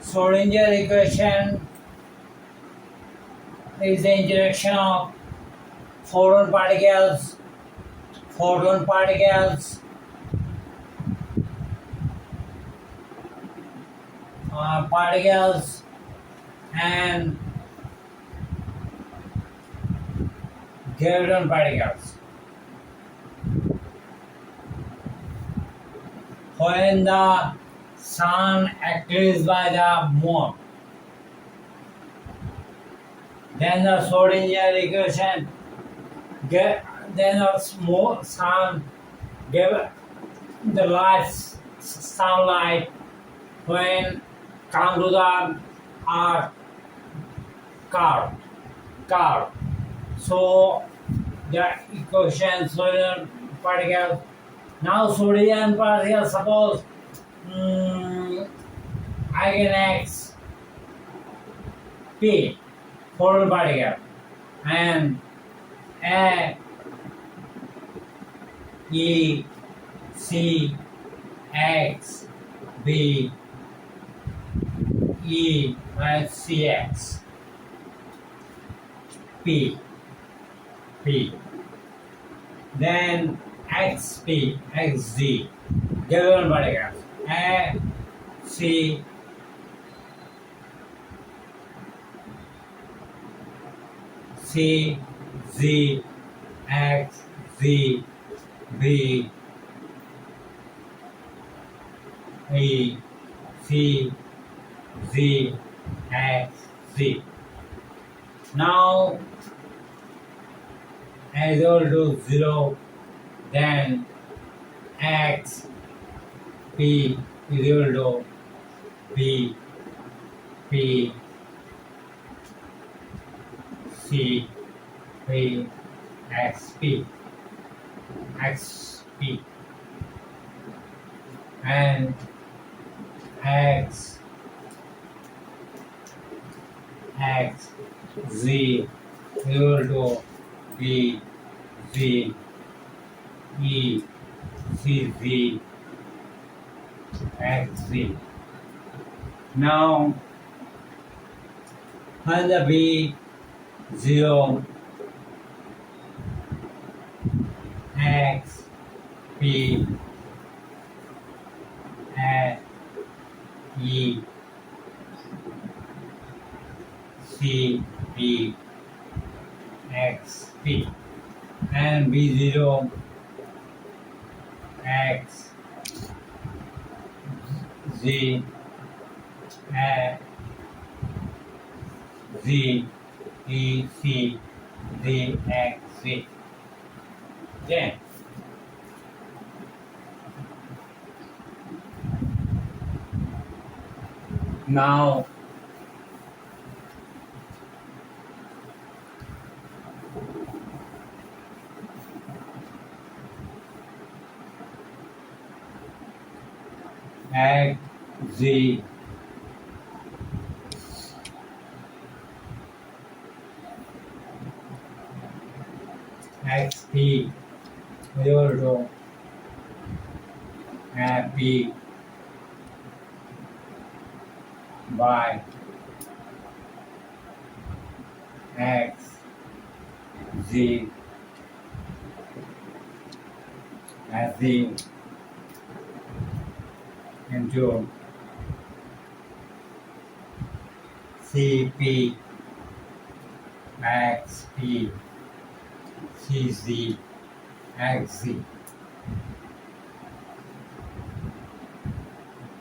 Schrodinger equation is the interaction of photon particles, photon particles, particles and graviton particles. When the sun accretes by the moon, then the Schrodinger equation then the sun give the light sunlight when come to the earth curve. So the equation Schrodinger particle. Now Schrodinger particle, suppose eigenx p photon particle and a e c x b e and cx p then xp xz given particles a c c z x z b e c z x z. Now as equal to 0, then x p is equal to b p c p x p and x z equal to b z e c z x z. Now when the b 0 x p a e c p x p and b0 x z a z e c z x z. Then now x z x p equal to p by x z as z into cp xp cz xz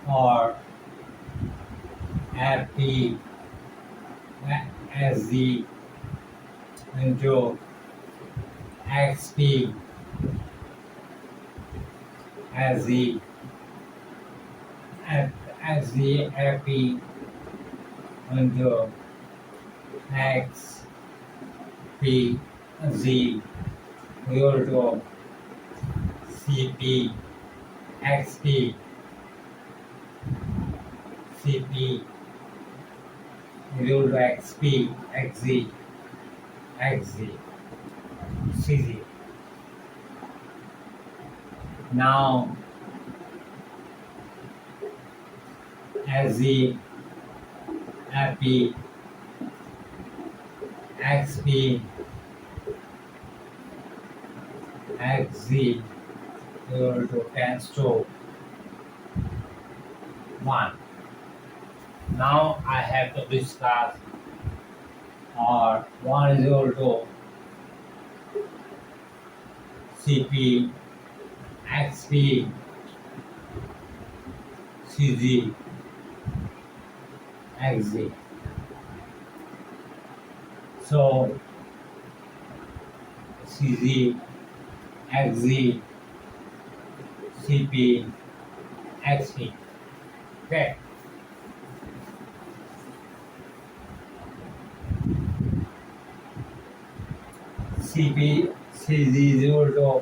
or fp sz into xp sz sz fp into x p z equal to cp xp cp equal to xp xz xz cz. Now as z FP, XP, XZ equal to tends to 1. Now I have to discuss or 1 is equal to CP, XP, CZ, XZ. So CZ, XZ, CP, XP. Okay. CP, CZ is equal to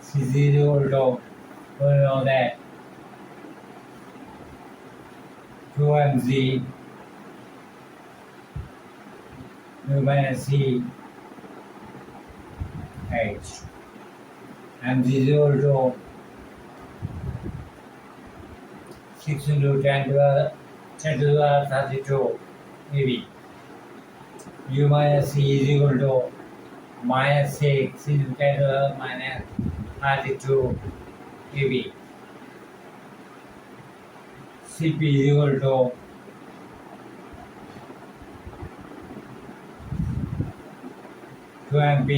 CZ is equal to, we know that 2mz mu minus c h. mz is equal to 6 into 10 to the 32 eV. U minus c is equal to minus 6 into 10 to the minus 32 eV. Cp is equal to 2mp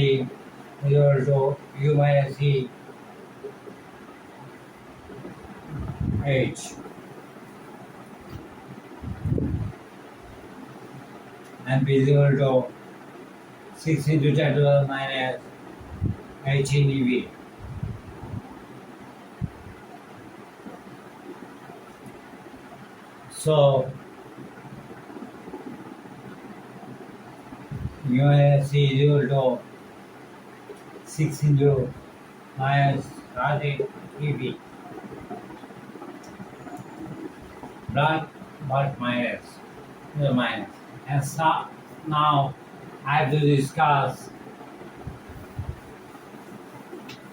is equal to u minus c h. mp is equal to 6 into 10 to the minus 18 eV. So u minus c is equal to 6 into minus 30 eV. But minus, the minus. And so now I have to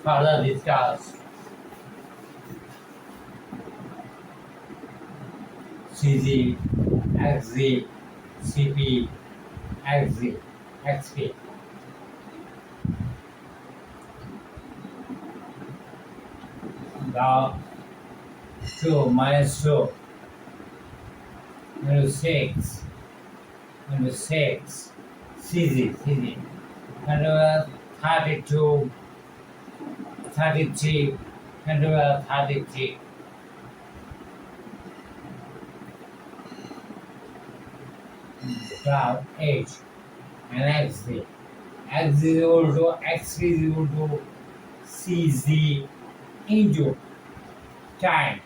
further discuss CZ, XZ, CP, XZ, XP. Now 2 minus 2 into 6 into 6 CZ into 32 33 into 33 from H and XZ. X is equal to X is equal to CZ into time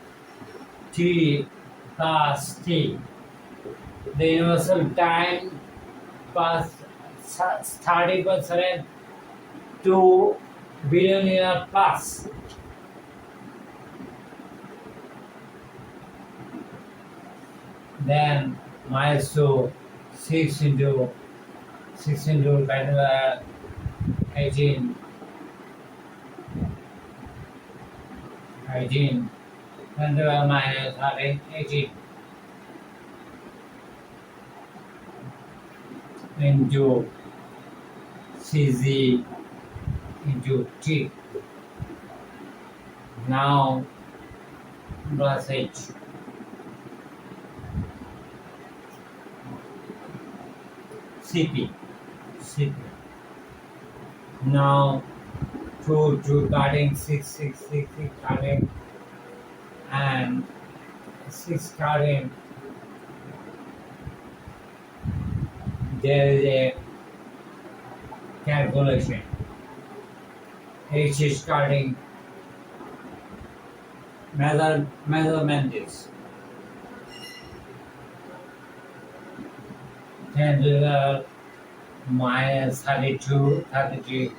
T plus T. The universal time plus 30% to billion year plus. Then minus 2, 6 into 10 to the 18 10 to the minus 18 into CZ into T. Now plus H. CP. Now 2 carding 6 carding and 6 carding. There is a calculation. H is carding measurement is 10 to the minus 32 33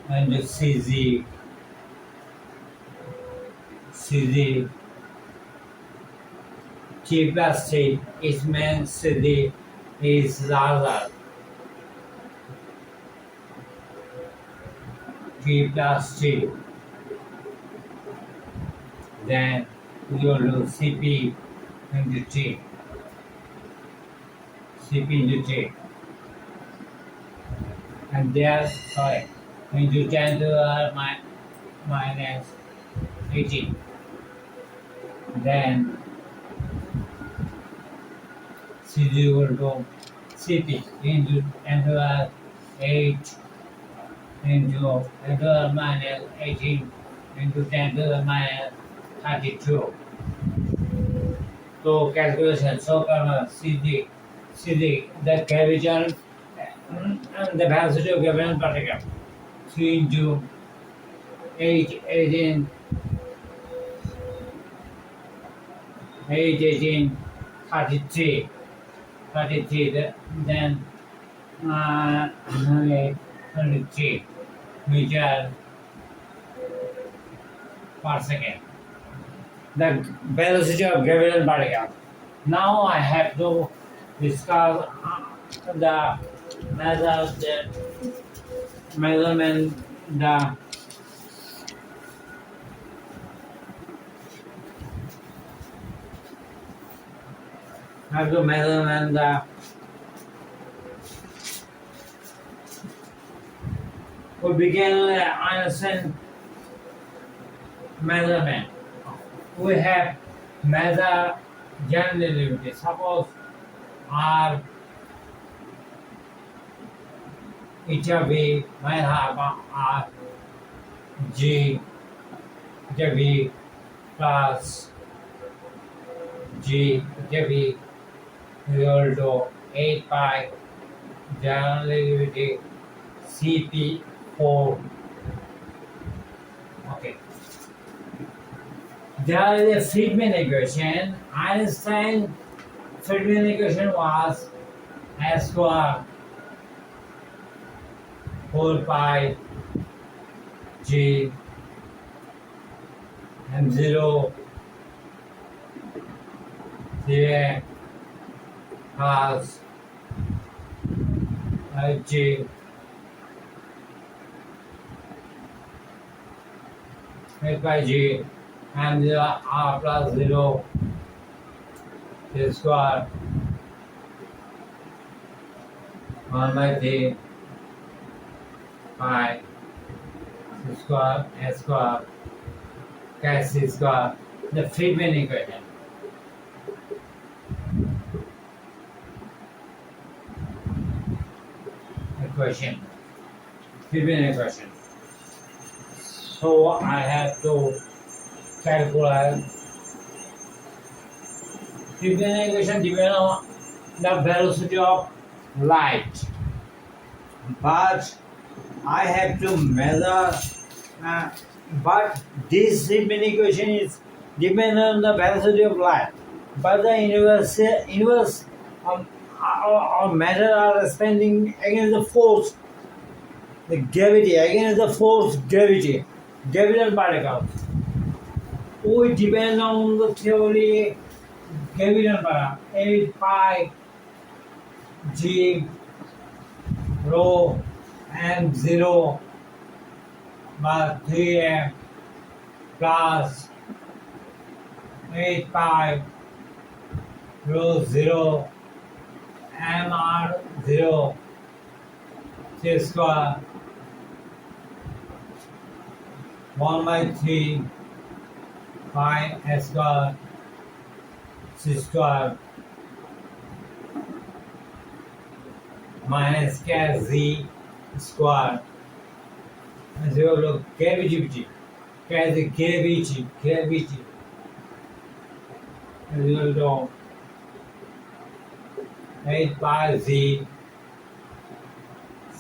and CZ T plus T, it means CZ is larger. T plus T. Then you will do CP into T. CP into 3. And there, sorry, into 10 to the minus 18. Then C is equal to CP into 10 to the 8 into 10 to the minus 18 into 10 to the minus 32. So calculation, so CD, the graviton and the velocity of graviton particle. 3 into 8, 18, 8, 18, 33, 33, then 103 meter per second. The velocity of graviton particle. Now I have to discuss the measurement, the have to measurement the we begin to understand measurement. We have measure general relativity. Suppose R eta V minus R G eta V plus G eta V equal to 8 pi general relativity CP4. Okay. There is a Friedmann equation. Friedmann equation was S square 4 pi G M0 here plus G made by G and R plus 0 is square 1 by 3 pi C square S square plus C square, the Friedmann equation. Friedmann equation. So I have to calculate Friedmann equation depends on the velocity of light, but I have to measure. But this Friedmann equation is dependent on the velocity of light, but the universe or matter are responding against the force, the gravity, against the force gravity, graviton particles. We depend on the theory graviton particle 8 pi G rho M0 by 3m plus 8 pi rho 0 mr0 C square 1 by 3 pi S square C square minus k z square is equal to gravity. K is gravity is equal to 8 pi z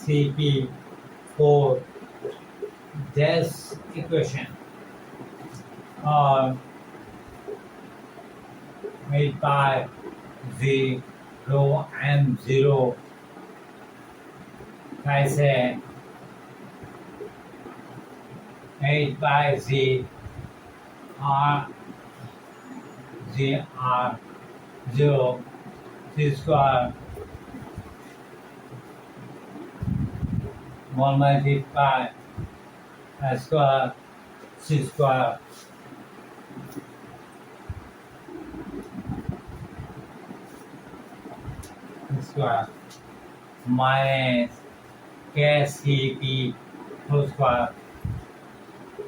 CP4. This equation 8 pi z rho m0 कैसे 8 pi z r 0 C square 1 by 3 pi S square C square square minus KCP whole square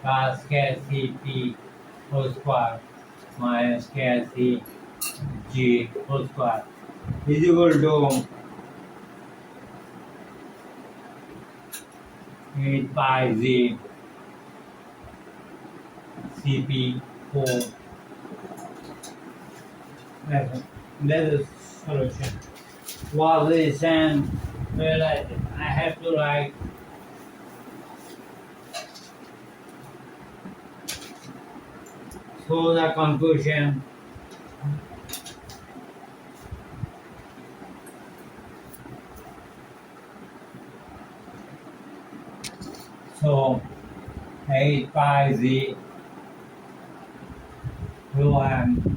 plus KCP whole square minus KCG whole square is equal to 8 pi z CP 4. That's the solution. Was this and realize I have to write so the conclusion. So 8 pi z rho m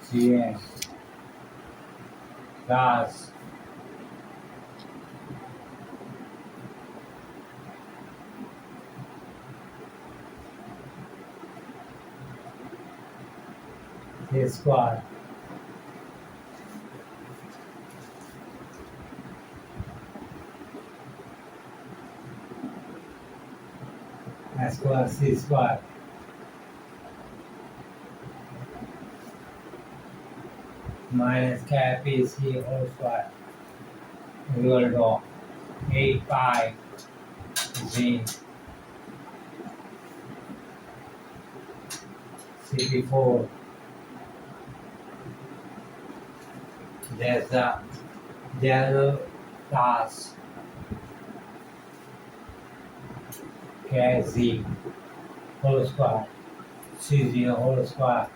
Cs plus c square s square c square minus KPC whole square equal to 8 pi z CP4. There's the plus KZ whole square CZ whole square